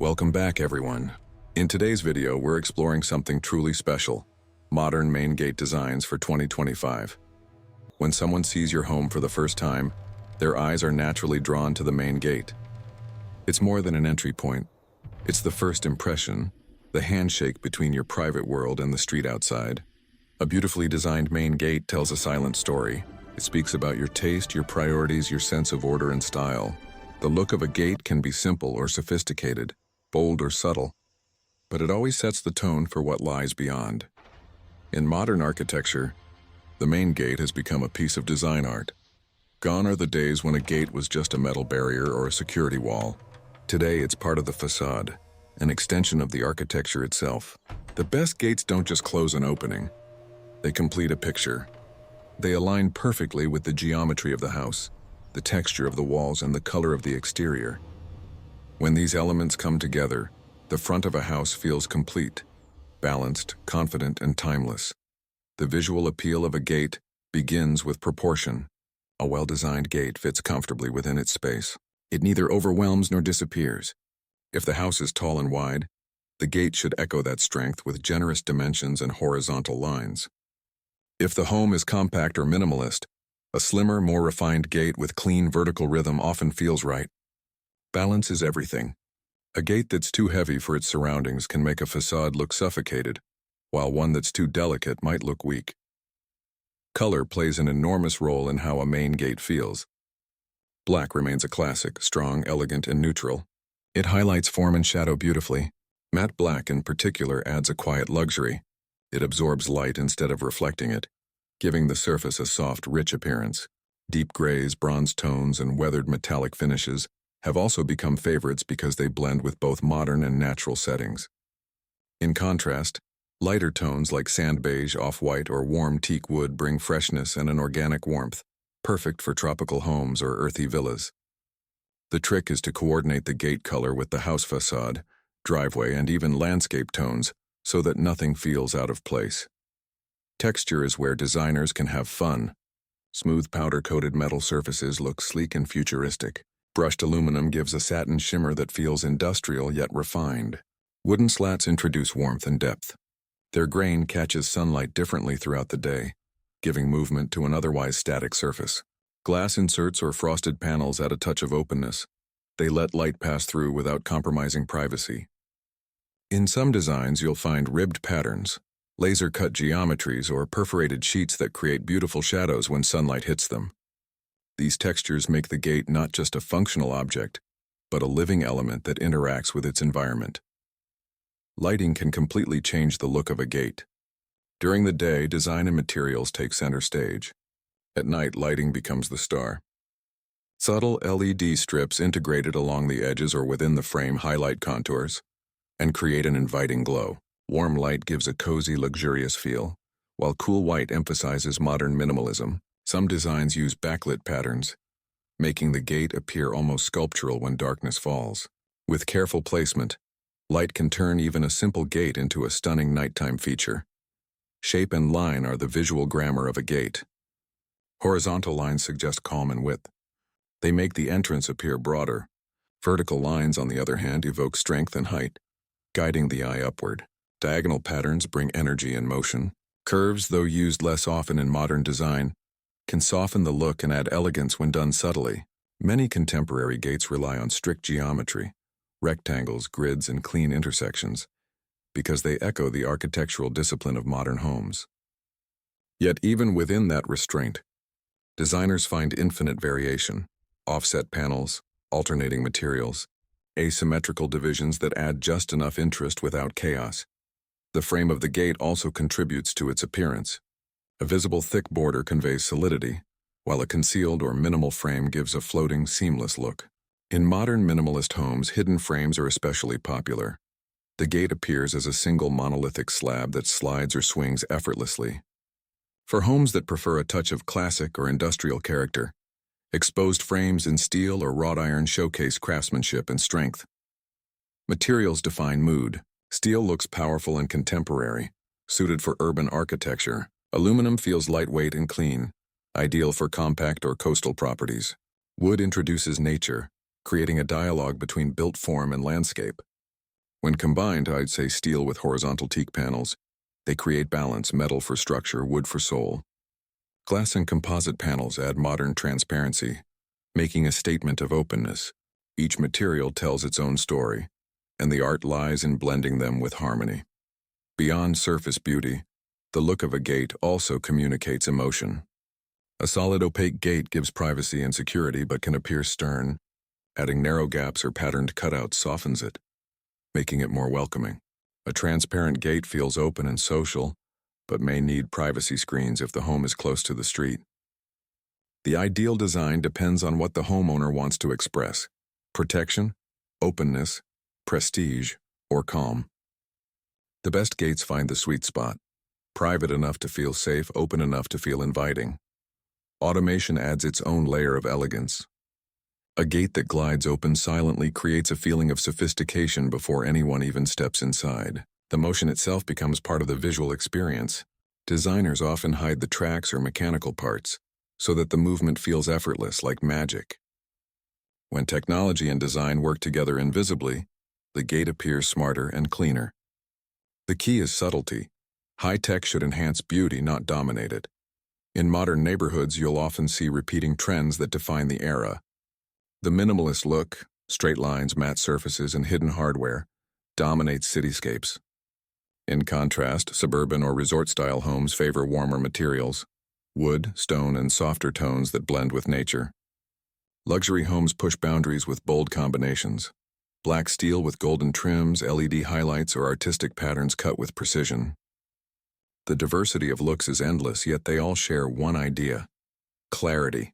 Welcome back, everyone. In today's video, we're exploring something truly special: modern main gate designs for 2025. When someone sees your home for the first time, their eyes are naturally drawn to the main gate. It's more than an entry point. It's the first impression, the handshake between your private world and the street outside. A beautifully designed main gate tells a silent story. It speaks about your taste, your priorities, your sense of order and style. The look of a gate can be simple or sophisticated, bold or subtle, but it always sets the tone for what lies beyond. In modern architecture, the main gate has become a piece of design art. Gone are the days when a gate was just a metal barrier or a security wall. Today, it's part of the facade, an extension of the architecture itself. The best gates don't just close an opening. They complete a picture. They align perfectly with the geometry of the house, the texture of the walls, and the color of the exterior. When these elements come together, the front of a house feels complete, balanced, confident, and timeless. The visual appeal of a gate begins with proportion. A well-designed gate fits comfortably within its space. It neither overwhelms nor disappears. If the house is tall and wide, the gate should echo that strength with generous dimensions and horizontal lines. If the home is compact or minimalist, a slimmer, more refined gate with clean vertical rhythm often feels right. Balance is everything. A gate that's too heavy for its surroundings can make a facade look suffocated, while one that's too delicate might look weak. Color plays an enormous role in how a main gate feels. Black remains a classic, strong, elegant, and neutral. It highlights form and shadow beautifully. Matte black in particular adds a quiet luxury. It absorbs light instead of reflecting it, giving the surface a soft, rich appearance. Deep grays, bronze tones, and weathered metallic finishes have also become favorites because they blend with both modern and natural settings. In contrast, lighter tones like sand beige, off-white, or warm teak wood bring freshness and an organic warmth, perfect for tropical homes or earthy villas. The trick is to coordinate the gate color with the house facade, driveway, and even landscape tones so that nothing feels out of place. Texture is where designers can have fun. Smooth powder-coated metal surfaces look sleek and futuristic. Brushed aluminum gives a satin shimmer that feels industrial yet refined. Wooden slats introduce warmth and depth. Their grain catches sunlight differently throughout the day, giving movement to an otherwise static surface. Glass inserts or frosted panels add a touch of openness. They let light pass through without compromising privacy. In some designs, you'll find ribbed patterns, laser-cut geometries, or perforated sheets that create beautiful shadows when sunlight hits them. These textures make the gate not just a functional object, but a living element that interacts with its environment. Lighting can completely change the look of a gate. During the day, design and materials take center stage. At night, lighting becomes the star. Subtle LED strips integrated along the edges or within the frame highlight contours and create an inviting glow. Warm light gives a cozy, luxurious feel, while cool white emphasizes modern minimalism. Some designs use backlit patterns, making the gate appear almost sculptural when darkness falls. With careful placement, light can turn even a simple gate into a stunning nighttime feature. Shape and line are the visual grammar of a gate. Horizontal lines suggest calm and width. They make the entrance appear broader. Vertical lines, on the other hand, evoke strength and height, guiding the eye upward. Diagonal patterns bring energy and motion. Curves, though used less often in modern design, can soften the look and add elegance when done subtly. Many contemporary gates rely on strict geometry, rectangles, grids, and clean intersections, because they echo the architectural discipline of modern homes. Yet even within that restraint, designers find infinite variation: offset panels, alternating materials, asymmetrical divisions that add just enough interest without chaos. The frame of the gate also contributes to its appearance. A visible thick border conveys solidity, while a concealed or minimal frame gives a floating, seamless look. In modern minimalist homes, hidden frames are especially popular. The gate appears as a single monolithic slab that slides or swings effortlessly. For homes that prefer a touch of classic or industrial character, exposed frames in steel or wrought iron showcase craftsmanship and strength. Materials define mood. Steel looks powerful and contemporary, suited for urban architecture. Aluminum feels lightweight and clean, ideal for compact or coastal properties. Wood introduces nature, creating a dialogue between built form and landscape. When combined, I'd say steel with horizontal teak panels. They create balance, metal for structure, wood for soul. Glass and composite panels add modern transparency, making a statement of openness. Each material tells its own story, and the art lies in blending them with harmony. Beyond surface beauty, the look of a gate also communicates emotion. A solid opaque gate gives privacy and security but can appear stern. Adding narrow gaps or patterned cutouts softens it, making it more welcoming. A transparent gate feels open and social, but may need privacy screens if the home is close to the street. The ideal design depends on what the homeowner wants to express: protection, openness, prestige, or calm. The best gates find the sweet spot: private enough to feel safe, open enough to feel inviting. Automation adds its own layer of elegance. A gate that glides open silently creates a feeling of sophistication before anyone even steps inside. The motion itself becomes part of the visual experience. Designers often hide the tracks or mechanical parts so that the movement feels effortless, like magic. When technology and design work together invisibly, the gate appears smarter and cleaner. The key is subtlety. High tech should enhance beauty, not dominate it. In modern neighborhoods, you'll often see repeating trends that define the era. The minimalist look, straight lines, matte surfaces, and hidden hardware, dominates cityscapes. In contrast, suburban or resort-style homes favor warmer materials: wood, stone, and softer tones that blend with nature. Luxury homes push boundaries with bold combinations: black steel with golden trims, LED highlights, or artistic patterns cut with precision. The diversity of looks is endless, yet they all share one idea: clarity.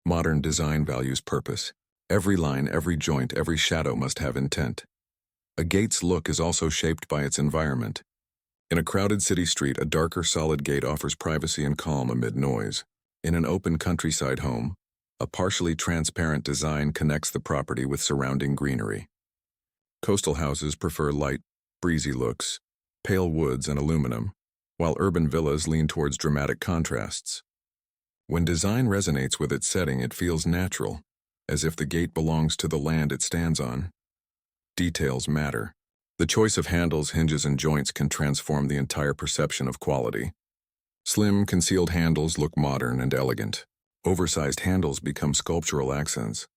Modern design values purpose. Every line, every joint, every shadow must have intent. A gate's look is also shaped by its environment. In a crowded city street, a darker, solid gate offers privacy and calm amid noise. In an open countryside home, a partially transparent design connects the property with surrounding greenery. Coastal houses prefer light, breezy looks, pale woods and aluminum, while urban villas lean towards dramatic contrasts. When design resonates with its setting, it feels natural, as if the gate belongs to the land it stands on. Details matter. The choice of handles, hinges, and joints can transform the entire perception of quality. Slim, concealed handles look modern and elegant. Oversized handles become sculptural accents.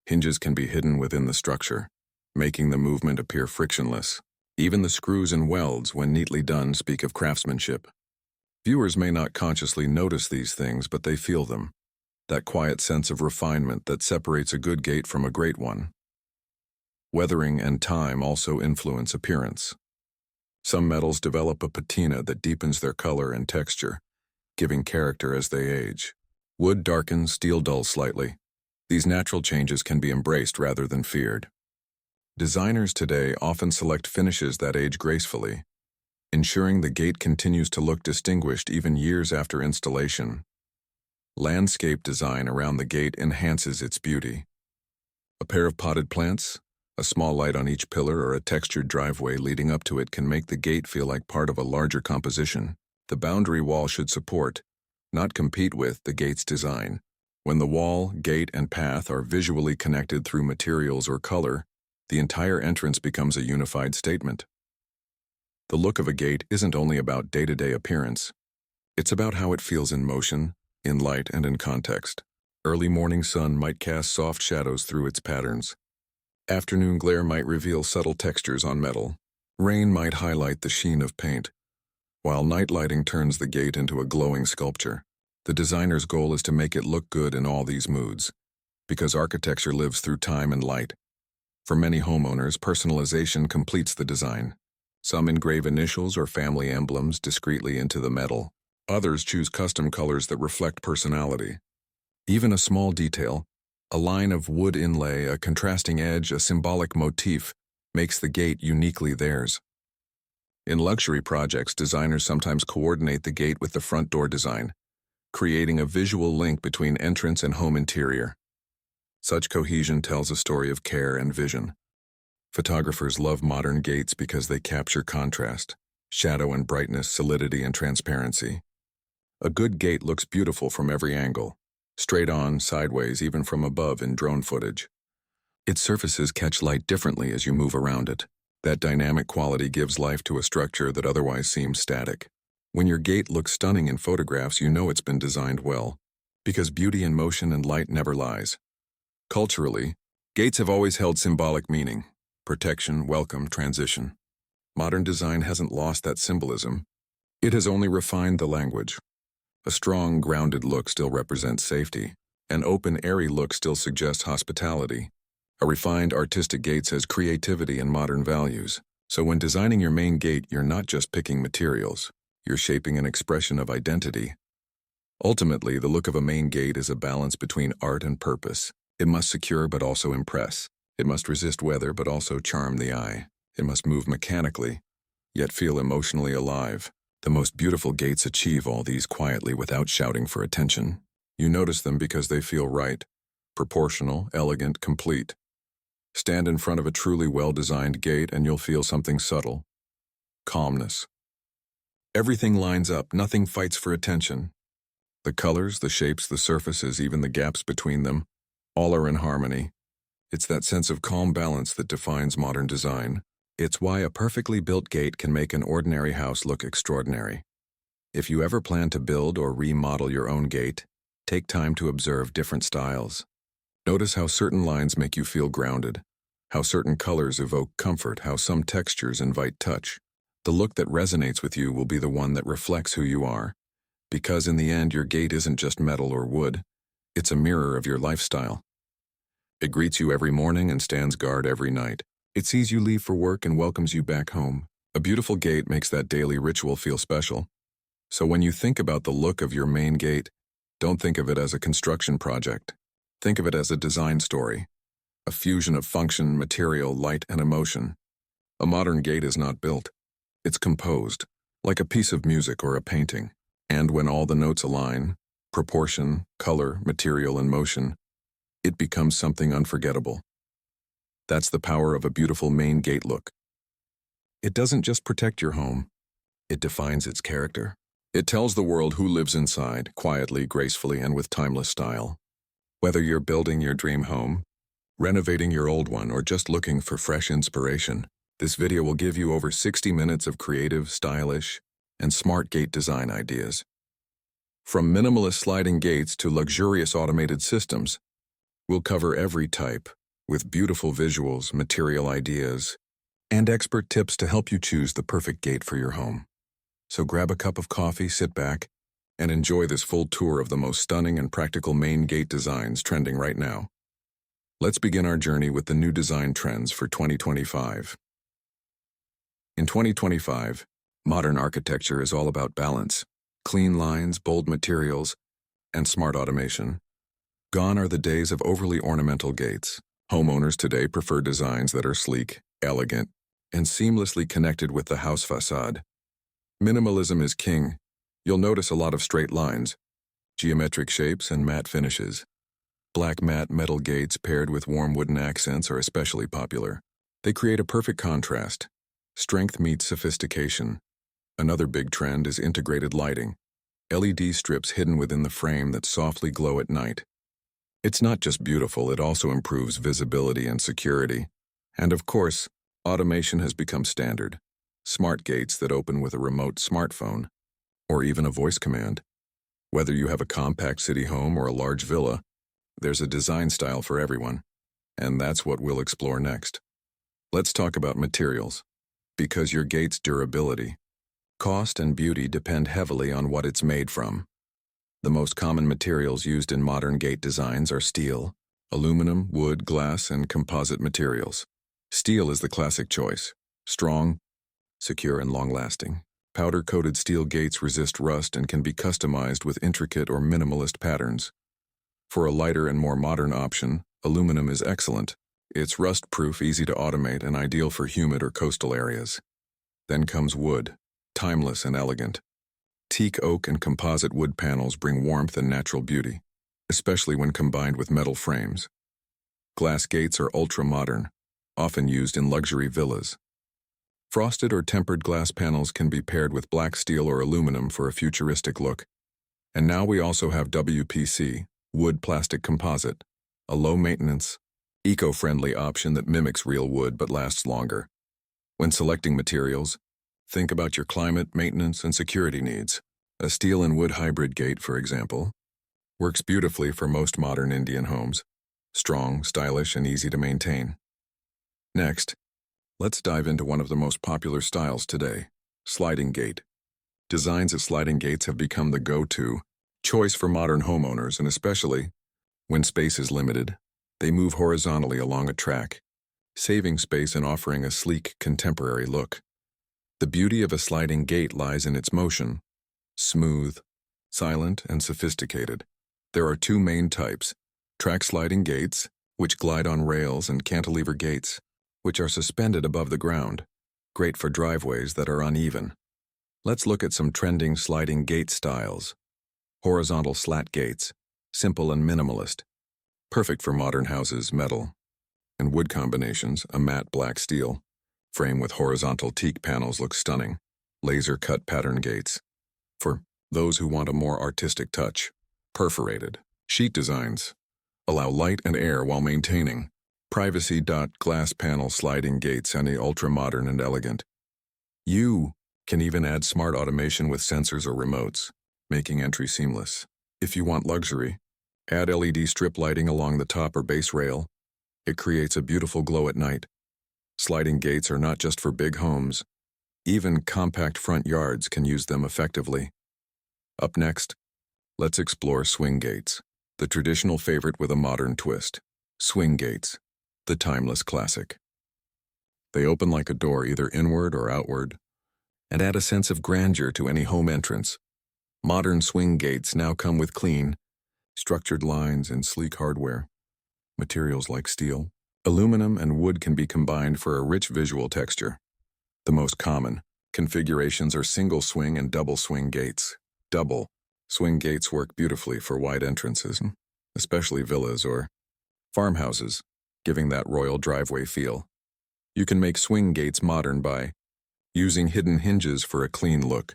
Hinges can be hidden within the structure, making the movement appear frictionless. Even the screws and welds, when neatly done, speak of craftsmanship. Viewers may not consciously notice these things, but they feel them. That quiet sense of refinement that separates a good gate from a great one. Weathering and time also influence appearance. Some metals develop a patina that deepens their color and texture, giving character as they age. Wood darkens, steel dulls slightly. These natural changes can be embraced rather than feared. Designers today often select finishes that age gracefully, ensuring the gate continues to look distinguished even years after installation. Landscape design around the gate enhances its beauty. A pair of potted plants, a small light on each pillar, or a textured driveway leading up to it can make the gate feel like part of a larger composition. The boundary wall should support, not compete with, the gate's design. When the wall, gate, and path are visually connected through materials or color, the entire entrance becomes a unified statement. The look of a gate isn't only about day-to-day appearance. It's about how it feels in motion, in light, and in context. Early morning sun might cast soft shadows through its patterns. Afternoon glare might reveal subtle textures on metal. Rain might highlight the sheen of paint, while night lighting turns the gate into a glowing sculpture. The designer's goal is to make it look good in all these moods, because architecture lives through time and light. For many homeowners, personalization completes the design. Some engrave initials or family emblems discreetly into the metal. Others choose custom colors that reflect personality. Even a small detail, a line of wood inlay, a contrasting edge, a symbolic motif, makes the gate uniquely theirs. In luxury projects, designers sometimes coordinate the gate with the front door design, creating a visual link between entrance and home interior. Such cohesion tells a story of care and vision. Photographers love modern gates because they capture contrast, shadow and brightness, solidity and transparency. A good gate looks beautiful from every angle, straight on, sideways, even from above in drone footage. Its surfaces catch light differently as you move around it. That dynamic quality gives life to a structure that otherwise seems static. When your gate looks stunning in photographs, you know it's been designed well, because beauty in motion and light never lies. Culturally, gates have always held symbolic meaning: protection, welcome, transition. Modern design hasn't lost that symbolism. It has only refined the language. A strong, grounded look still represents safety. An open, airy look still suggests hospitality. A refined, artistic gate says creativity and modern values. So when designing your main gate, you're not just picking materials. You're shaping an expression of identity. Ultimately, the look of a main gate is a balance between art and purpose. It must secure but also impress. It must resist weather but also charm the eye. It must move mechanically, yet feel emotionally alive. The most beautiful gates achieve all these quietly without shouting for attention. You notice them because they feel right, proportional, elegant, complete. Stand in front of a truly well-designed gate and you'll feel something subtle: calmness. Everything lines up, nothing fights for attention. The colors, the shapes, the surfaces, even the gaps between them, all are in harmony. It's that sense of calm balance that defines modern design. It's why a perfectly built gate can make an ordinary house look extraordinary. If you ever plan to build or remodel your own gate, take time to observe different styles. Notice how certain lines make you feel grounded, how certain colors evoke comfort, how some textures invite touch. The look that resonates with you will be the one that reflects who you are, because in the end, your gate isn't just metal or wood. It's a mirror of your lifestyle. It greets you every morning and stands guard every night. It sees you leave for work and welcomes you back home. A beautiful gate makes that daily ritual feel special. So when you think about the look of your main gate, don't think of it as a construction project. Think of it as a design story, a fusion of function, material, light, and emotion. A modern gate is not built. It's composed, like a piece of music or a painting. And when all the notes align, proportion, color, material, and motion, it becomes something unforgettable. That's the power of a beautiful main gate look. It doesn't just protect your home, it defines its character. It tells the world who lives inside, quietly, gracefully, and with timeless style. Whether you're building your dream home, renovating your old one, or just looking for fresh inspiration, this video will give you over 60 minutes of creative, stylish, and smart gate design ideas. From minimalist sliding gates to luxurious automated systems, we'll cover every type, with beautiful visuals, material ideas, and expert tips to help you choose the perfect gate for your home. So grab a cup of coffee, sit back, and enjoy this full tour of the most stunning and practical main gate designs trending right now. Let's begin our journey with the new design trends for 2025. In 2025, modern architecture is all about balance: clean lines, bold materials, and smart automation. Gone are the days of overly ornamental gates. Homeowners today prefer designs that are sleek, elegant, and seamlessly connected with the house facade. Minimalism is king. You'll notice a lot of straight lines, geometric shapes, and matte finishes. Black matte metal gates paired with warm wooden accents are especially popular. They create a perfect contrast. Strength meets sophistication. Another big trend is integrated lighting. LED strips hidden within the frame that softly glow at night. It's not just beautiful, it also improves visibility and security. And of course, automation has become standard. Smart gates that open with a remote smartphone, or even a voice command. Whether you have a compact city home or a large villa, there's a design style for everyone. And that's what we'll explore next. Let's talk about materials. Because your gate's durability, cost, and beauty depend heavily on what it's made from. The most common materials used in modern gate designs are steel, aluminum, wood, glass, and composite materials. Steel is the classic choice: strong, secure, and long-lasting. Powder-coated steel gates resist rust and can be customized with intricate or minimalist patterns. For a lighter and more modern option, aluminum is excellent. It's rust-proof, easy to automate, and ideal for humid or coastal areas. Then comes wood, timeless and elegant. Teak, oak, and composite wood panels bring warmth and natural beauty, especially when combined with metal frames. Glass gates are ultra-modern, often used in luxury villas. Frosted or tempered glass panels can be paired with black steel or aluminum for a futuristic look. And now we also have WPC, wood plastic composite, a low-maintenance, eco-friendly option that mimics real wood but lasts longer. When selecting materials, think about your climate, maintenance, and security needs. A steel and wood hybrid gate, for example, works beautifully for most modern Indian homes. Strong, stylish, and easy to maintain. Next, let's dive into one of the most popular styles today, sliding gate. Designs of sliding gates have become the go-to choice for modern homeowners, and especially when space is limited, they move horizontally along a track, saving space and offering a sleek, contemporary look. The beauty of a sliding gate lies in its motion, smooth, silent, and sophisticated. There are two main types: track sliding gates, which glide on rails, and cantilever gates, which are suspended above the ground, great for driveways that are uneven. Let's look at some trending sliding gate styles. Horizontal slat gates, simple and minimalist. Perfect for modern houses, metal and wood combinations, a matte black steel frame with horizontal teak panels looks stunning. Laser-cut pattern gates. For those who want a more artistic touch. Perforated sheet designs allow light and air while maintaining privacy. Glass panel sliding gates, any ultra-modern and elegant. You can even add smart automation with sensors or remotes, making entry seamless. If you want luxury, add LED strip lighting along the top or base rail. It creates a beautiful glow at night. Sliding gates are not just for big homes. Even compact front yards can use them effectively. Up next, let's explore swing gates, the traditional favorite with a modern twist. Swing gates, the timeless classic. They open like a door, either inward or outward, and add a sense of grandeur to any home entrance. Modern swing gates now come with clean, structured lines and sleek hardware. Materials like steel, aluminum, and wood can be combined for a rich visual texture. The most common configurations are single swing and double swing gates. Double swing gates work beautifully for wide entrances, especially villas or farmhouses, giving that royal driveway feel. You can make swing gates modern by using hidden hinges for a clean look,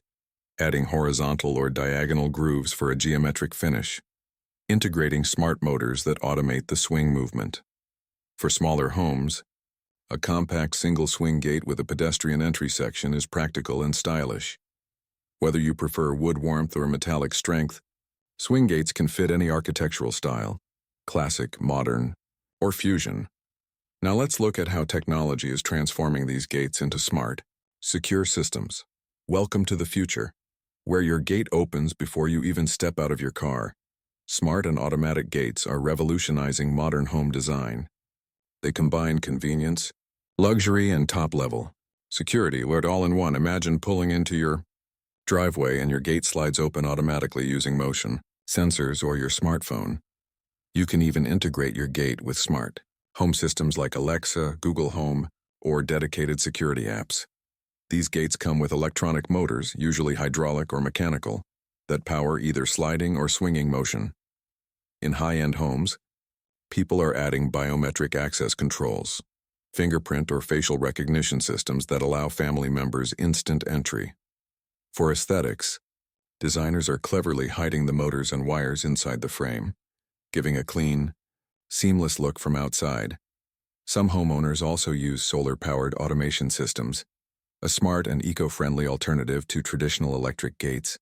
adding horizontal or diagonal grooves for a geometric finish, integrating smart motors that automate the swing movement. For smaller homes, a compact single swing gate with a pedestrian entry section is practical and stylish. Whether you prefer wood warmth or metallic strength, swing gates can fit any architectural style, classic, modern, or fusion. Now let's look at how technology is transforming these gates into smart, secure systems. Welcome to the future, where your gate opens before you even step out of your car. Smart and automatic gates are revolutionizing modern home design. They combine convenience, luxury, and top-level security, all in one. Imagine pulling into your driveway and your gate slides open automatically using motion sensors or your smartphone. You can even integrate your gate with smart home systems like Alexa, Google Home, or dedicated security apps. These gates come with electronic motors, usually hydraulic or mechanical, that power either sliding or swinging motion. In high-end homes, people are adding biometric access controls, fingerprint or facial recognition systems that allow family members instant entry. For aesthetics, designers are cleverly hiding the motors and wires inside the frame, giving a clean, seamless look from outside. Some homeowners also use solar-powered automation systems, a smart and eco-friendly alternative to traditional electric gates.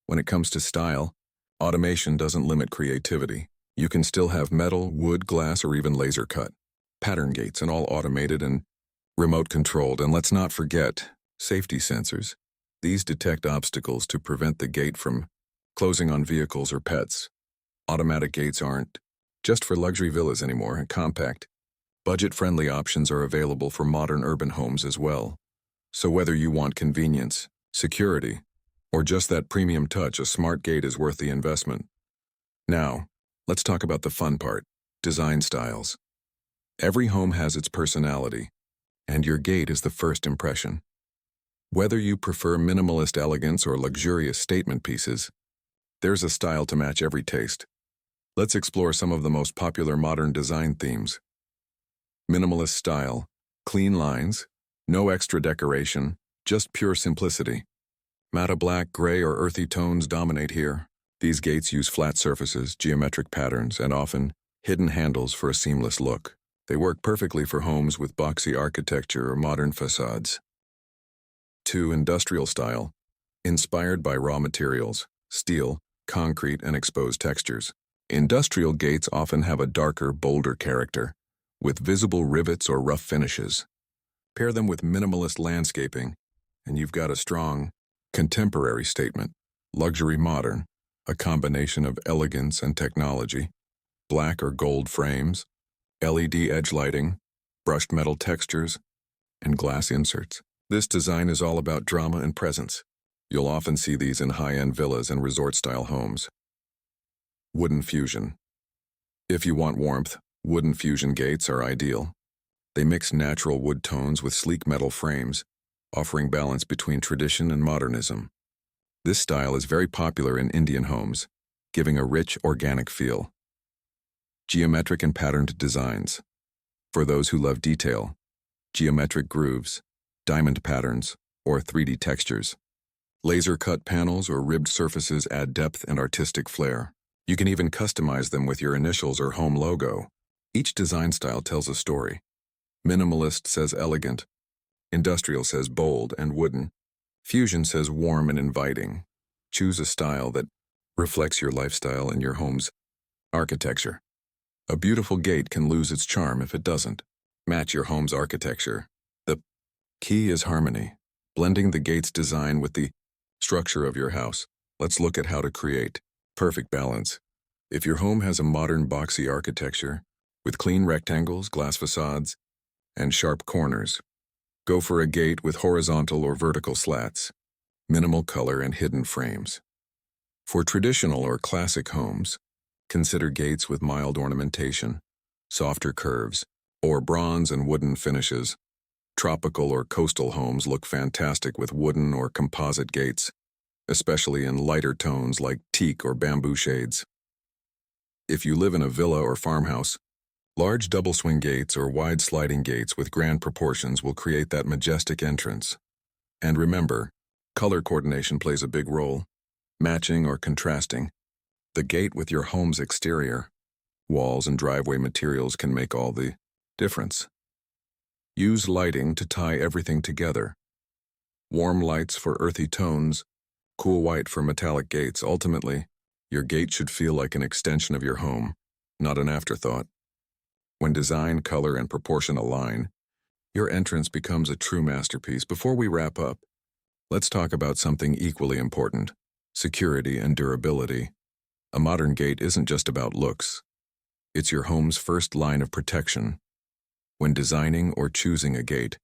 When it comes to style, automation doesn't limit creativity. You can still have metal, wood, glass, or even laser-cut pattern gates, and all automated and remote-controlled. And let's not forget safety sensors. These detect obstacles to prevent the gate from closing on vehicles or pets. Automatic gates aren't just for luxury villas anymore, and compact, budget-friendly options are available for modern urban homes as well. So whether you want convenience, security, or just that premium touch, a smart gate is worth the investment. Now, let's talk about the fun part, design styles. Every home has its personality, and your gate is the first impression. Whether you prefer minimalist elegance or luxurious statement pieces, there's a style to match every taste. Let's explore some of the most popular modern design themes. Minimalist style, clean lines, no extra decoration, just pure simplicity. Matte black, gray, or earthy tones dominate here. These gates use flat surfaces, geometric patterns, and often hidden handles for a seamless look. They work perfectly for homes with boxy architecture or modern facades. 2. Industrial style. Inspired by raw materials, steel, concrete, and exposed textures. Industrial gates often have a darker, bolder character, with visible rivets or rough finishes. Pair them with minimalist landscaping, and you've got a strong, contemporary statement. Luxury modern, a combination of elegance and technology. Black or gold frames, LED edge lighting, brushed metal textures, and glass inserts. This design is all about drama and presence. You'll often see these in high-end villas and resort-style homes. Wooden fusion. If you want warmth, wooden fusion gates are ideal. They mix natural wood tones with sleek metal frames, offering balance between tradition and modernism. This style is very popular in Indian homes, giving a rich, organic feel. Geometric and patterned designs. For those who love detail, geometric grooves, diamond patterns, or 3D textures. Laser-cut panels or ribbed surfaces add depth and artistic flair. You can even customize them with your initials or home logo. Each design style tells a story. Minimalist says elegant. Industrial says bold and wooden. Fusion says warm and inviting. Choose a style that reflects your lifestyle and your home's architecture. A beautiful gate can lose its charm if it doesn't. Match your home's architecture. The key is harmony, blending the gate's design with the structure of your house. Let's look at how to create perfect balance. If your home has a modern boxy architecture with clean rectangles, glass facades, and sharp corners, go for a gate with horizontal or vertical slats, minimal color, and hidden frames. For traditional or classic homes, consider gates with mild ornamentation, softer curves, or bronze and wooden finishes. Tropical or coastal homes look fantastic with wooden or composite gates, especially in lighter tones like teak or bamboo shades. If you live in a villa or farmhouse, large double-swing gates or wide sliding gates with grand proportions will create that majestic entrance. And remember, color coordination plays a big role. Matching or contrasting the gate with your home's exterior, walls, and driveway materials can make all the difference. Use lighting to tie everything together. Warm lights for earthy tones, cool white for metallic gates. Ultimately, your gate should feel like an extension of your home, not an afterthought. When design, color, and proportion align, your entrance becomes a true masterpiece. Before we wrap up, let's talk about something equally important: security and durability. A modern gate isn't just about looks. It's your home's first line of protection. When designing or choosing a gate,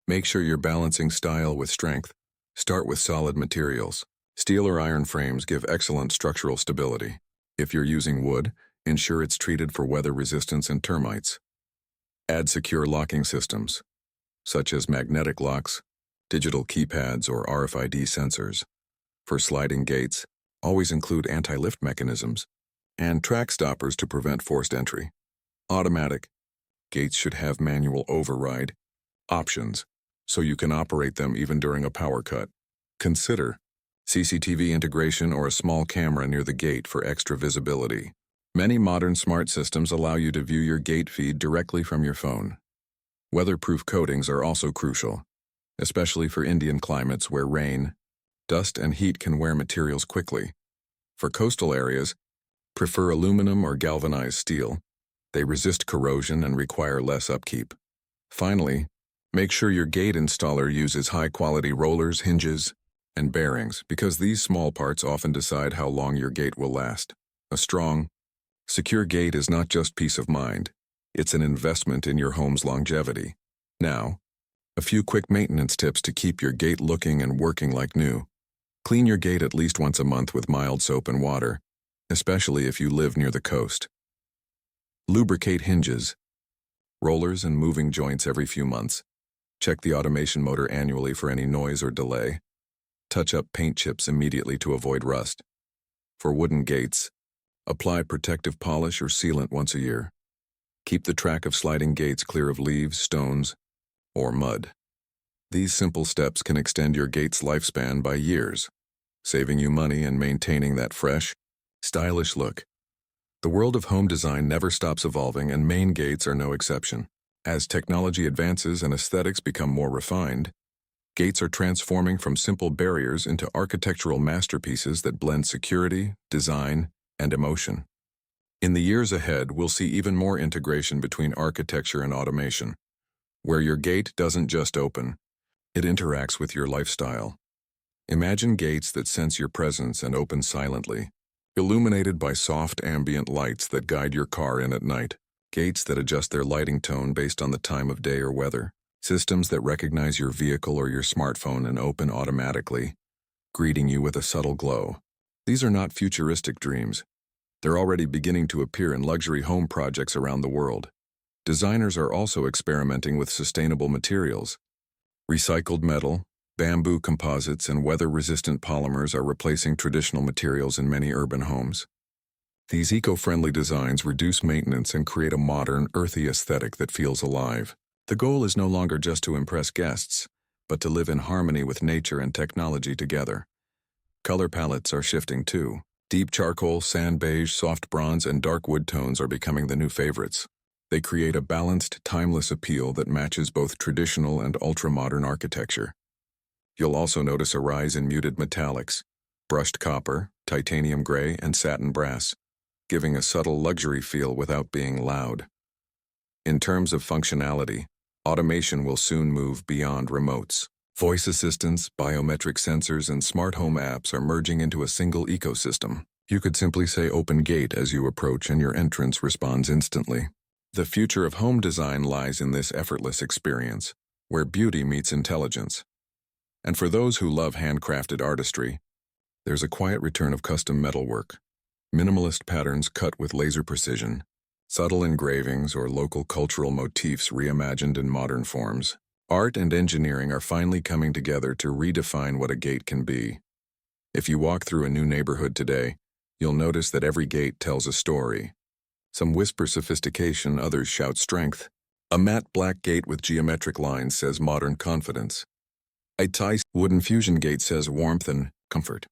make sure you're balancing style with strength. Start with solid materials. Steel or iron frames give excellent structural stability. If you're using wood, ensure it's treated for weather resistance and termites. Add secure locking systems, such as magnetic locks, digital keypads, or RFID sensors. For sliding gates, always include anti-lift mechanisms and track stoppers to prevent forced entry. Automatic gates should have manual override options, so you can operate them even during a power cut. Consider CCTV integration or a small camera near the gate for extra visibility. Many modern smart systems allow you to view your gate feed directly from your phone. Weatherproof coatings are also crucial, especially for Indian climates where rain, dust, and heat can wear materials quickly. For coastal areas, prefer aluminum or galvanized steel. They resist corrosion and require less upkeep. Finally, make sure your gate installer uses high-quality rollers, hinges, and bearings, because these small parts often decide how long your gate will last. A strong, secure gate is not just peace of mind. It's an investment in your home's longevity. Now, a few quick maintenance tips to keep your gate looking and working like new. Clean your gate at least once a month with mild soap and water, especially if you live near the coast. Lubricate hinges, rollers, and moving joints every few months. Check the automation motor annually for any noise or delay. Touch up paint chips immediately to avoid rust. For wooden gates, apply protective polish or sealant once a year. Keep the track of sliding gates clear of leaves, stones, or mud. These simple steps can extend your gate's lifespan by years, saving you money and maintaining that fresh, stylish look. The world of home design never stops evolving, and main gates are no exception. As technology advances and aesthetics become more refined, gates are transforming from simple barriers into architectural masterpieces that blend security, design, and emotion. In the years ahead, we'll see even more integration between architecture and automation, where your gate doesn't just open, it interacts with your lifestyle. Imagine gates that sense your presence and open silently, illuminated by soft ambient lights that guide your car in at night, gates that adjust their lighting tone based on the time of day or weather, systems that recognize your vehicle or your smartphone and open automatically, greeting you with a subtle glow. These are not futuristic dreams. They're already beginning to appear in luxury home projects around the world. Designers are also experimenting with sustainable materials. Recycled metal, bamboo composites, and weather-resistant polymers are replacing traditional materials in many urban homes. These eco-friendly designs reduce maintenance and create a modern, earthy aesthetic that feels alive. The goal is no longer just to impress guests, but to live in harmony with nature and technology together. Color palettes are shifting too. Deep charcoal, sand beige, soft bronze, and dark wood tones are becoming the new favorites. They create a balanced, timeless appeal that matches both traditional and ultra-modern architecture. You'll also notice a rise in muted metallics, brushed copper, titanium gray, and satin brass, giving a subtle luxury feel without being loud. In terms of functionality, automation will soon move beyond remotes. Voice assistants, biometric sensors, and smart home apps are merging into a single ecosystem. You could simply say "open gate" as you approach and your entrance responds instantly. The future of home design lies in this effortless experience, where beauty meets intelligence. And for those who love handcrafted artistry, there's a quiet return of custom metalwork. Minimalist patterns cut with laser precision, subtle engravings or local cultural motifs reimagined in modern forms. Art and engineering are finally coming together to redefine what a gate can be. If you walk through a new neighborhood today, you'll notice that every gate tells a story. Some whisper sophistication, others shout strength. A matte black gate with geometric lines says modern confidence. A tie wooden fusion gate says warmth and comfort.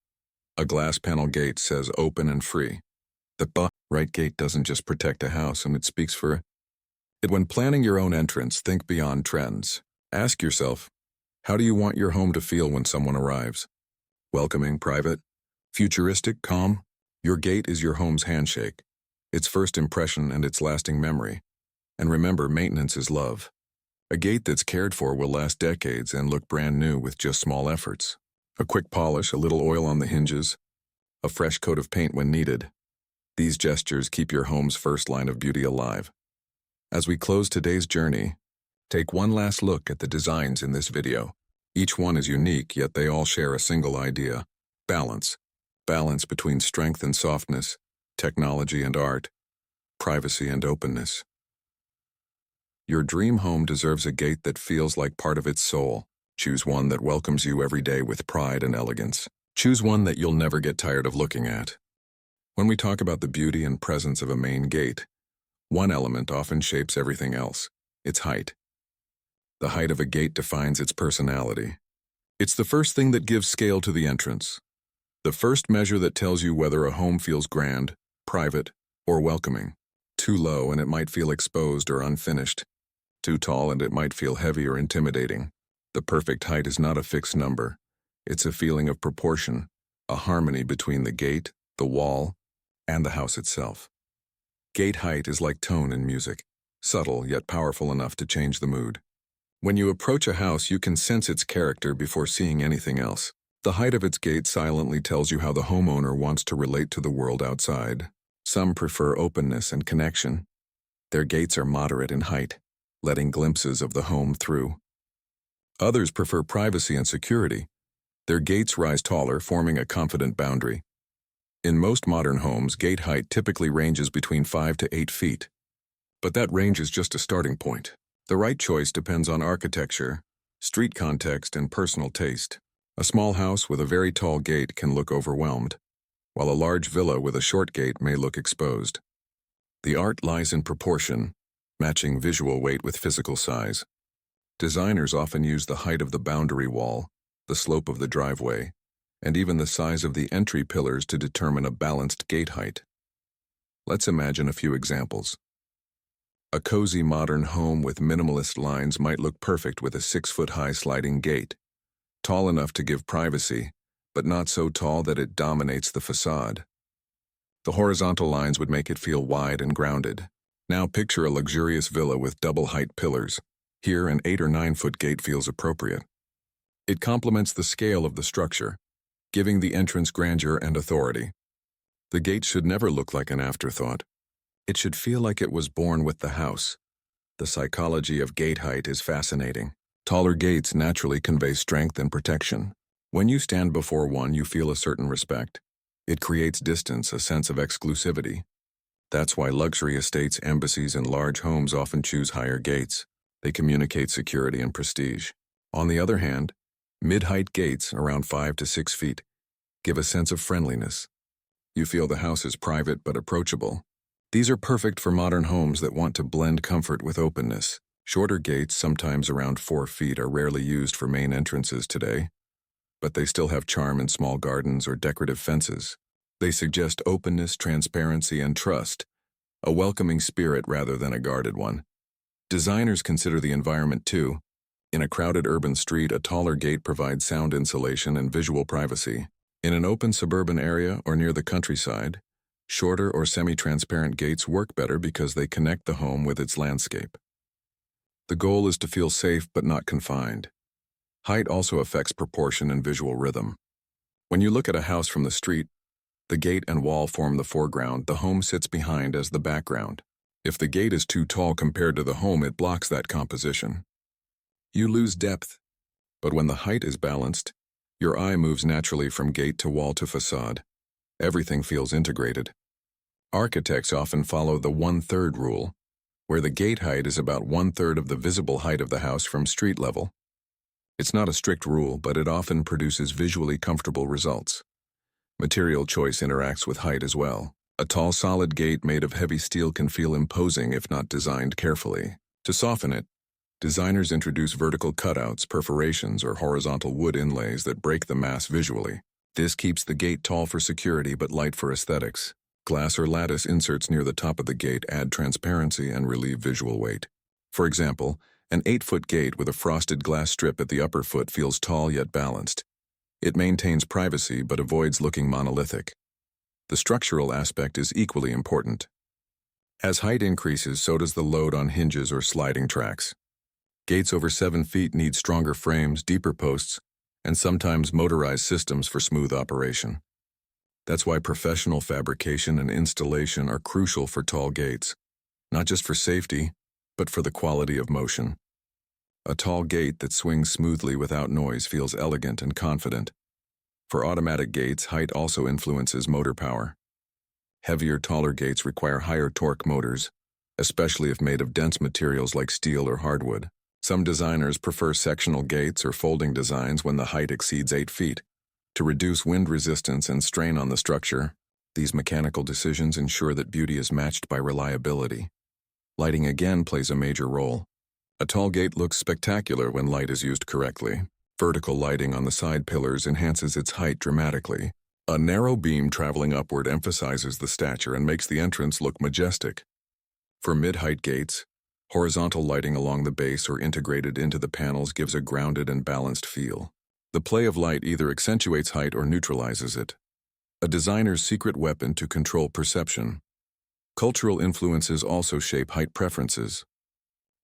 A glass panel gate says open and free. The right gate doesn't just protect a house, and it speaks for it. When planning your own entrance, think beyond trends. Ask yourself, how do you want your home to feel when someone arrives? Welcoming, private, futuristic, calm? Your gate is your home's handshake, its first impression and its lasting memory. And remember, maintenance is love. A gate that's cared for will last decades and look brand new with just small efforts. A quick polish, a little oil on the hinges, a fresh coat of paint when needed. These gestures keep your home's first line of beauty alive. As we close today's journey, take one last look at the designs in this video. Each one is unique, yet they all share a single idea: balance. Balance between strength and softness, technology and art, privacy and openness. Your dream home deserves a gate that feels like part of its soul. Choose one that welcomes you every day with pride and elegance. Choose one that you'll never get tired of looking at. When we talk about the beauty and presence of a main gate, one element often shapes everything else: its height. The height of a gate defines its personality. It's the first thing that gives scale to the entrance. The first measure that tells you whether a home feels grand, private, or welcoming. Too low and it might feel exposed or unfinished. Too tall and it might feel heavy or intimidating. The perfect height is not a fixed number. It's a feeling of proportion, a harmony between the gate, the wall, and the house itself. Gate height is like tone in music, subtle yet powerful enough to change the mood. When you approach a house, you can sense its character before seeing anything else. The height of its gate silently tells you how the homeowner wants to relate to the world outside. Some prefer openness and connection. Their gates are moderate in height, letting glimpses of the home through. Others prefer privacy and security. Their gates rise taller, forming a confident boundary. In most modern homes, gate height typically ranges between 5 to 8 feet. But that range is just a starting point. The right choice depends on architecture, street context, and personal taste. A small house with a very tall gate can look overwhelmed, while a large villa with a short gate may look exposed. The art lies in proportion, matching visual weight with physical size. Designers often use the height of the boundary wall, the slope of the driveway, and even the size of the entry pillars to determine a balanced gate height. Let's imagine a few examples. A cozy modern home with minimalist lines might look perfect with a 6-foot-high sliding gate, tall enough to give privacy, but not so tall that it dominates the facade. The horizontal lines would make it feel wide and grounded. Now picture a luxurious villa with double-height pillars. Here, an 8 or 9-foot gate feels appropriate. It complements the scale of the structure, giving the entrance grandeur and authority. The gate should never look like an afterthought. It should feel like it was born with the house. The psychology of gate height is fascinating. Taller gates naturally convey strength and protection. When you stand before one, you feel a certain respect. It creates distance, a sense of exclusivity. That's why luxury estates, embassies, and large homes often choose higher gates. They communicate security and prestige. On the other hand, mid-height gates, around 5 to 6 feet, give a sense of friendliness. You feel the house is private but approachable. These are perfect for modern homes that want to blend comfort with openness. Shorter gates, sometimes around 4 feet, are rarely used for main entrances today, but they still have charm in small gardens or decorative fences. They suggest openness, transparency, and trust, a welcoming spirit rather than a guarded one. Designers consider the environment too. In a crowded urban street, a taller gate provides sound insulation and visual privacy. In an open suburban area or near the countryside, shorter or semi-transparent gates work better because they connect the home with its landscape. The goal is to feel safe but not confined. Height also affects proportion and visual rhythm. When you look at a house from the street, the gate and wall form the foreground, the home sits behind as the background. If the gate is too tall compared to the home, it blocks that composition. You lose depth, but when the height is balanced, your eye moves naturally from gate to wall to facade. Everything feels integrated. Architects often follow the 1/3 rule, where the gate height is about 1/3 of the visible height of the house from street level. It's not a strict rule, but it often produces visually comfortable results. Material choice interacts with height as well. A tall, solid gate made of heavy steel can feel imposing if not designed carefully. To soften it, designers introduce vertical cutouts, perforations, or horizontal wood inlays that break the mass visually. This keeps the gate tall for security but light for aesthetics. Glass or lattice inserts near the top of the gate add transparency and relieve visual weight. For example, an 8-foot gate with a frosted glass strip at the upper foot feels tall yet balanced. It maintains privacy but avoids looking monolithic. The structural aspect is equally important. As height increases, so does the load on hinges or sliding tracks. Gates over 7 feet need stronger frames, deeper posts, and sometimes motorized systems for smooth operation. That's why professional fabrication and installation are crucial for tall gates, not just for safety, but for the quality of motion. A tall gate that swings smoothly without noise feels elegant and confident. For automatic gates, height also influences motor power. Heavier, taller gates require higher torque motors, especially if made of dense materials like steel or hardwood. Some designers prefer sectional gates or folding designs when the height exceeds 8 feet. To reduce wind resistance and strain on the structure, these mechanical decisions ensure that beauty is matched by reliability. Lighting again plays a major role. A tall gate looks spectacular when light is used correctly. Vertical lighting on the side pillars enhances its height dramatically. A narrow beam traveling upward emphasizes the stature and makes the entrance look majestic. For mid-height gates, horizontal lighting along the base or integrated into the panels gives a grounded and balanced feel. The play of light either accentuates height or neutralizes it. A designer's secret weapon to control perception. Cultural influences also shape height preferences.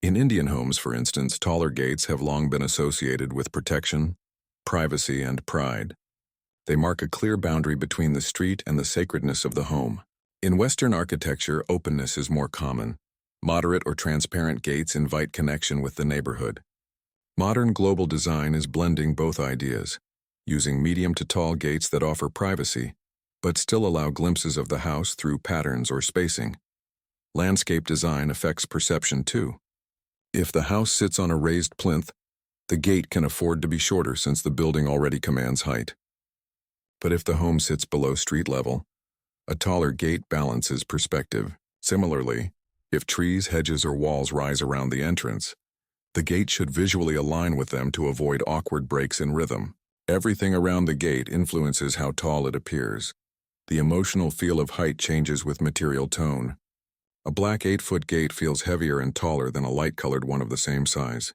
In Indian homes, for instance, taller gates have long been associated with protection, privacy, and pride. They mark a clear boundary between the street and the sacredness of the home. In Western architecture, openness is more common. Moderate or transparent gates invite connection with the neighborhood. Modern global design is blending both ideas, using medium to tall gates that offer privacy, but still allow glimpses of the house through patterns or spacing. Landscape design affects perception too. If the house sits on a raised plinth, the gate can afford to be shorter since the building already commands height. But if the home sits below street level, a taller gate balances perspective. Similarly, if trees, hedges, or walls rise around the entrance, the gate should visually align with them to avoid awkward breaks in rhythm. Everything around the gate influences how tall it appears. The emotional feel of height changes with material tone. A black 8-foot gate feels heavier and taller than a light-colored one of the same size.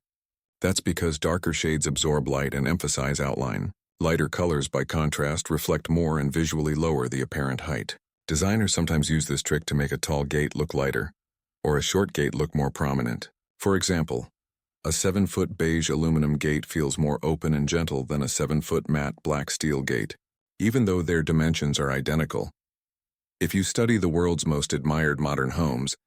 That's because darker shades absorb light and emphasize outline. Lighter colors, by contrast, reflect more and visually lower the apparent height. Designers sometimes use this trick to make a tall gate look lighter, or a short gate look more prominent. For example, a 7-foot beige aluminum gate feels more open and gentle than a 7-foot matte black steel gate, even though their dimensions are identical. If you study the world's most admired modern homes,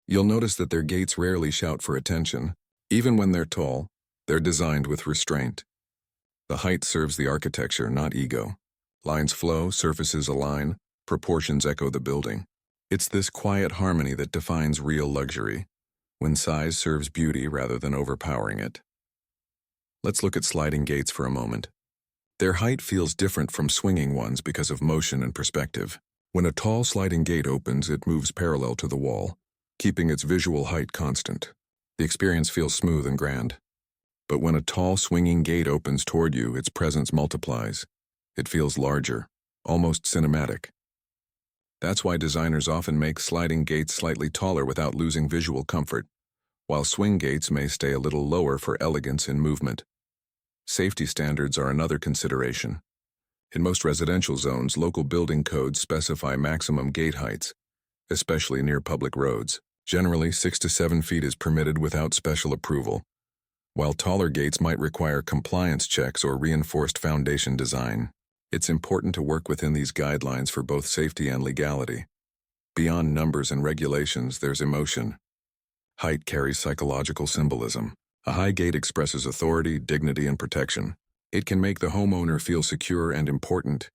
you'll notice that their gates rarely shout for attention. Even when they're tall, they're designed with restraint. The height serves the architecture, not ego. Lines flow, surfaces align, proportions echo the building. It's this quiet harmony that defines real luxury, when size serves beauty rather than overpowering it. Let's look at sliding gates for a moment. Their height feels different from swinging ones because of motion and perspective. When a tall sliding gate opens, it moves parallel to the wall, keeping its visual height constant. The experience feels smooth and grand. But when a tall swinging gate opens toward you, its presence multiplies. It feels larger, almost cinematic. That's why designers often make sliding gates slightly taller without losing visual comfort, while swing gates may stay a little lower for elegance in movement. Safety standards are another consideration. In most residential zones, local building codes specify maximum gate heights, especially near public roads. Generally, 6 to 7 feet is permitted without special approval, while taller gates might require compliance checks or reinforced foundation design. It's important to work within these guidelines for both safety and legality. Beyond numbers and regulations, there's emotion. Height carries psychological symbolism. A high gate expresses authority, dignity, and protection. It can make the homeowner feel secure and important,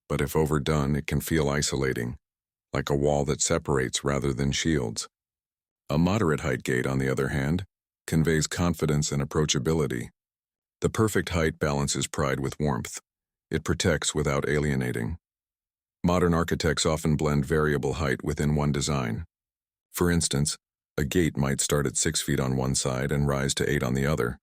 but if overdone, it can feel isolating, like a wall that separates rather than shields. A moderate height gate, on the other hand, conveys confidence and approachability. The perfect height balances pride with warmth. It protects without alienating. Modern architects often blend variable height within one design. For instance, a gate might start at 6 feet on one side and rise to 8 on the other,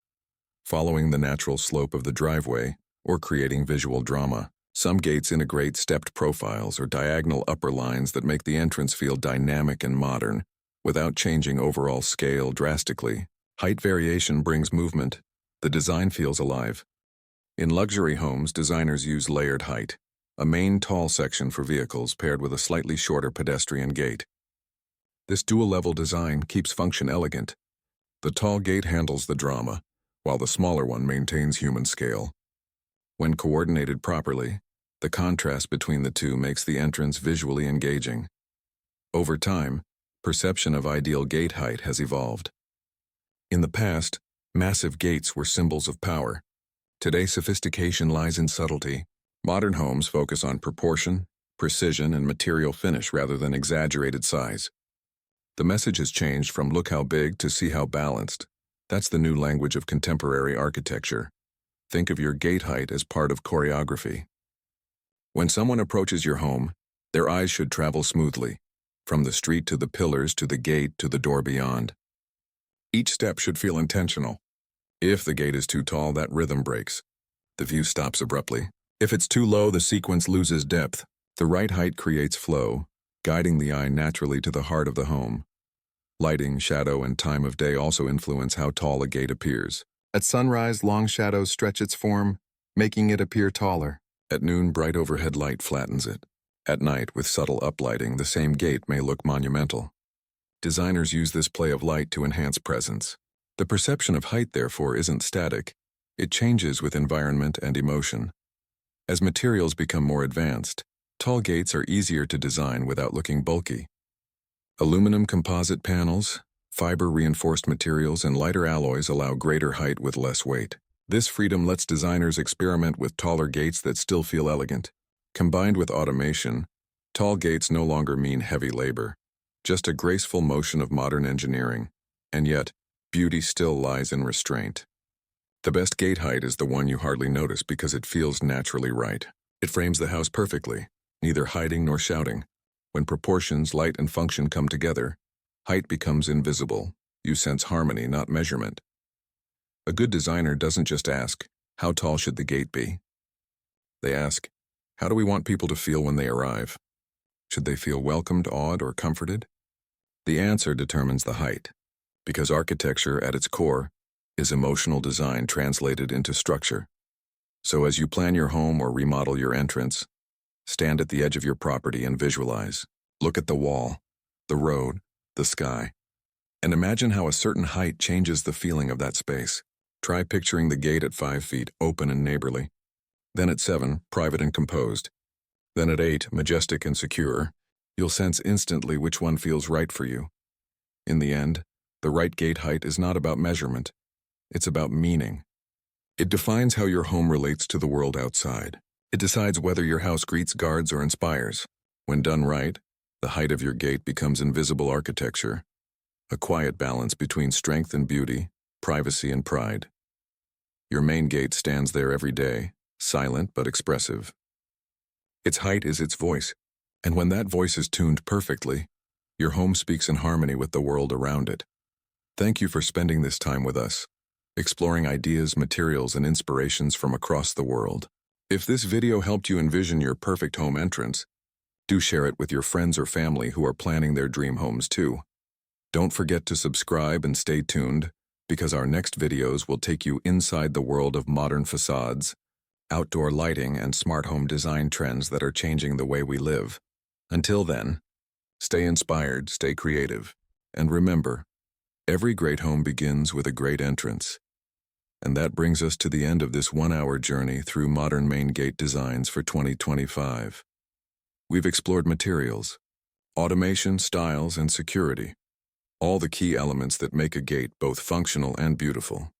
following the natural slope of the driveway or creating visual drama. Some gates integrate stepped profiles or diagonal upper lines that make the entrance feel dynamic and modern, without changing overall scale drastically. Height variation brings movement. The design feels alive. In luxury homes, designers use layered height, a main tall section for vehicles paired with a slightly shorter pedestrian gate. This dual-level design keeps function elegant. The tall gate handles the drama, while the smaller one maintains human scale. When coordinated properly, the contrast between the two makes the entrance visually engaging. Over time, perception of ideal gate height has evolved. In the past, massive gates were symbols of power. Today, sophistication lies in subtlety. Modern homes focus on proportion, precision, and material finish rather than exaggerated size. The message has changed from "look how big" to "see how balanced." That's the new language of contemporary architecture. Think of your gate height as part of choreography. When someone approaches your home, their eyes should travel smoothly, from the street to the pillars to the gate to the door beyond. Each step should feel intentional. If the gate is too tall, that rhythm breaks. The view stops abruptly. If it's too low, the sequence loses depth. The right height creates flow, guiding the eye naturally to the heart of the home. Lighting, shadow, and time of day also influence how tall a gate appears. At sunrise, long shadows stretch its form, making it appear taller. At noon, bright overhead light flattens it. At night, with subtle uplighting, the same gate may look monumental. Designers use this play of light to enhance presence. The perception of height, therefore, isn't static. It changes with environment and emotion. As materials become more advanced, tall gates are easier to design without looking bulky. Aluminum composite panels, fiber-reinforced materials, and lighter alloys allow greater height with less weight. This freedom lets designers experiment with taller gates that still feel elegant. Combined with automation, tall gates no longer mean heavy labor, just a graceful motion of modern engineering. And yet, beauty still lies in restraint. The best gate height is the one you hardly notice because it feels naturally right. It frames the house perfectly, neither hiding nor shouting. When proportions, light, and function come together, height becomes invisible. You sense harmony, not measurement. A good designer doesn't just ask, "How tall should the gate be?" They ask, "How do we want people to feel when they arrive? Should they feel welcomed, awed, or comforted?" The answer determines the height, because architecture at its core is emotional design translated into structure. So as you plan your home or remodel your entrance, stand at the edge of your property and visualize. Look at the wall, the road, the sky, and imagine how a certain height changes the feeling of that space. Try picturing the gate at 5 feet, open and neighborly. Then at 7, private and composed. Then at 8, majestic and secure. You'll sense instantly which one feels right for you. In the end, the right gate height is not about measurement. It's about meaning. It defines how your home relates to the world outside. It decides whether your house greets, guards, or inspires. When done right, the height of your gate becomes invisible architecture, a quiet balance between strength and beauty, privacy and pride. Your main gate stands there every day, silent but expressive. Its height is its voice, and when that voice is tuned perfectly, your home speaks in harmony with the world around it. Thank you for spending this time with us, exploring ideas, materials, and inspirations from across the world. If this video helped you envision your perfect home entrance, do share it with your friends or family who are planning their dream homes too. Don't forget to subscribe and stay tuned, because our next videos will take you inside the world of modern facades, outdoor lighting, and smart home design trends that are changing the way we live. Until then, stay inspired, stay creative, and remember, every great home begins with a great entrance. And that brings us to the end of this 1-hour journey through modern main gate designs for 2025. We've explored materials, automation, styles, and security, all the key elements that make a gate both functional and beautiful.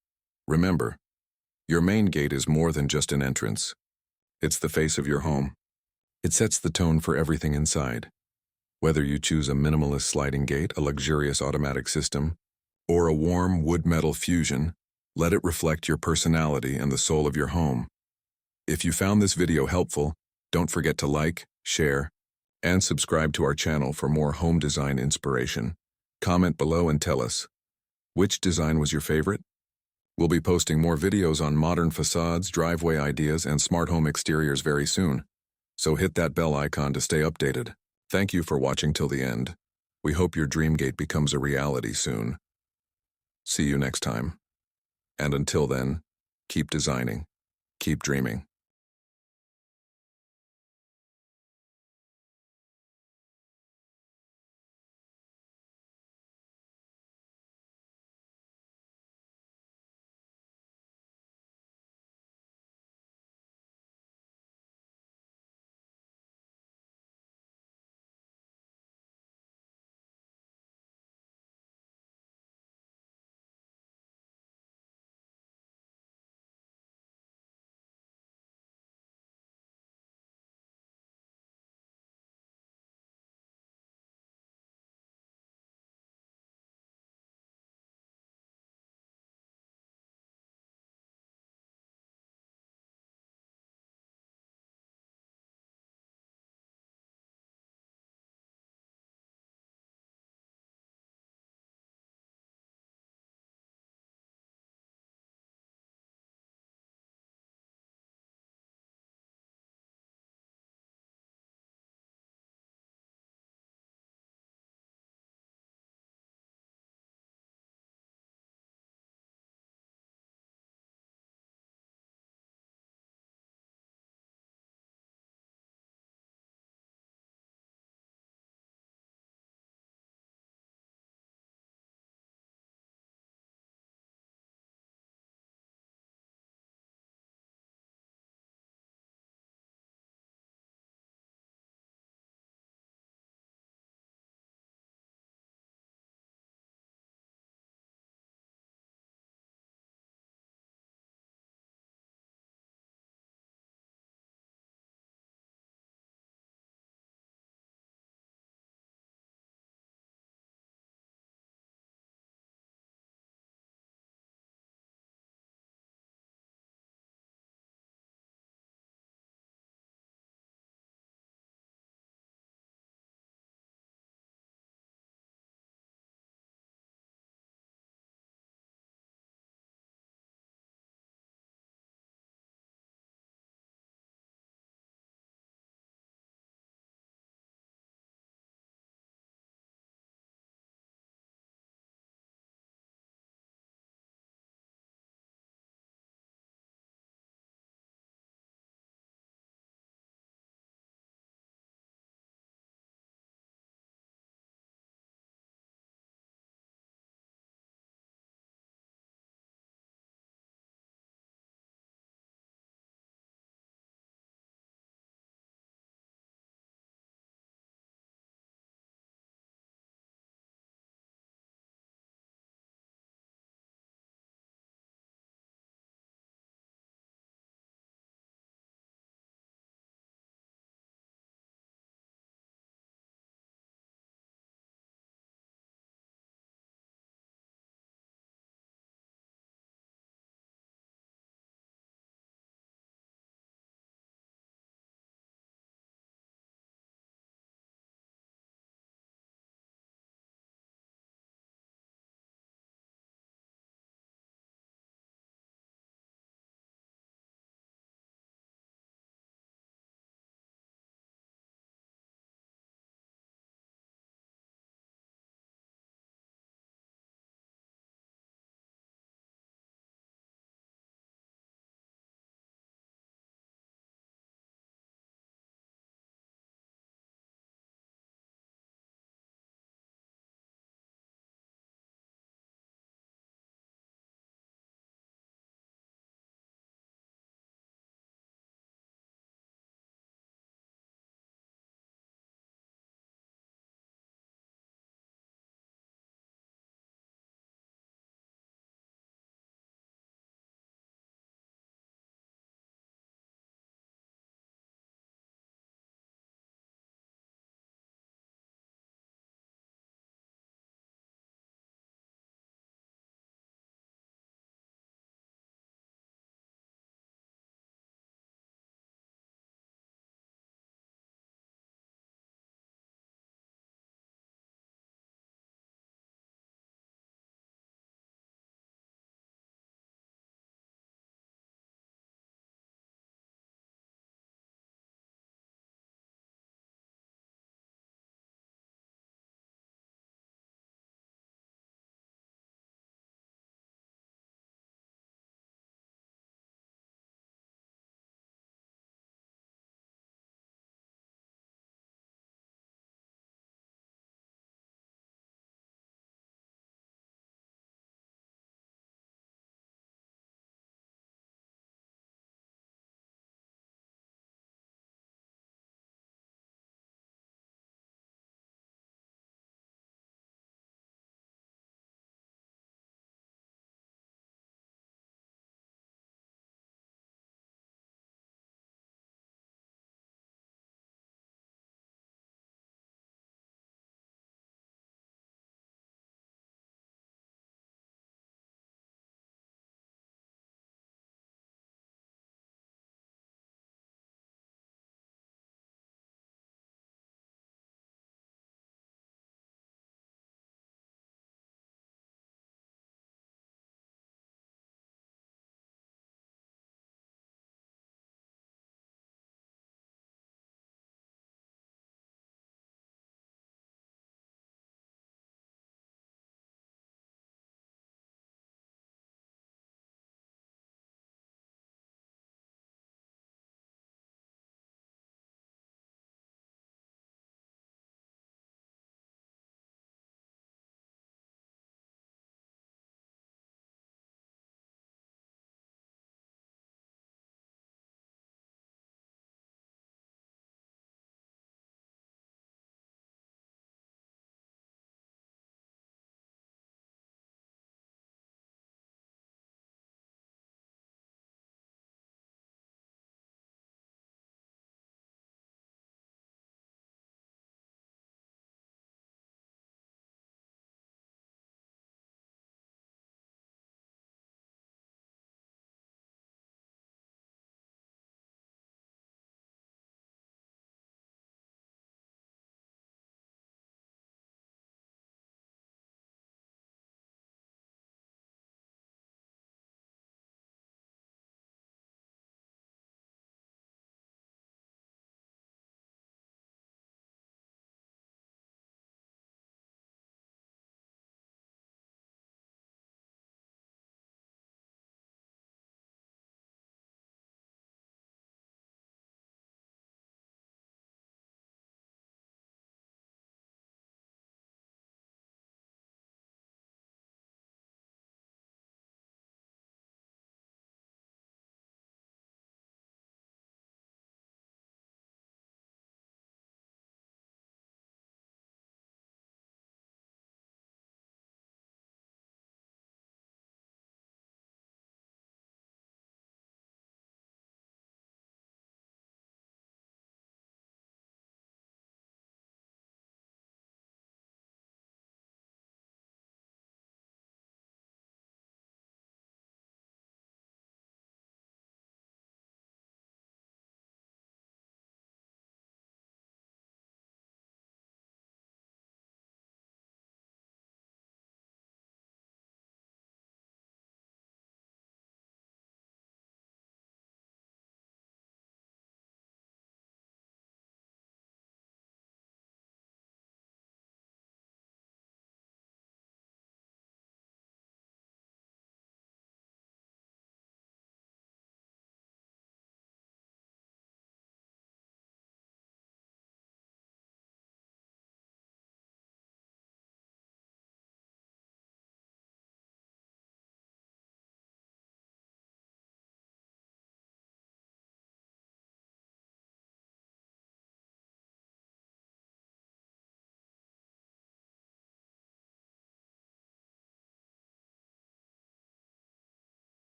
Remember, your main gate is more than just an entrance. It's the face of your home. It sets the tone for everything inside. Whether you choose a minimalist sliding gate, a luxurious automatic system, or a warm wood-metal fusion, let it reflect your personality and the soul of your home. If you found this video helpful, don't forget to like, share, and subscribe to our channel for more home design inspiration. Comment below and tell us, which design was your favorite? We'll be posting more videos on modern facades, driveway ideas, and smart home exteriors very soon. So hit that bell icon to stay updated. Thank you for watching till the end. We hope your dream gate becomes a reality soon. See you next time. And until then, keep designing, keep dreaming.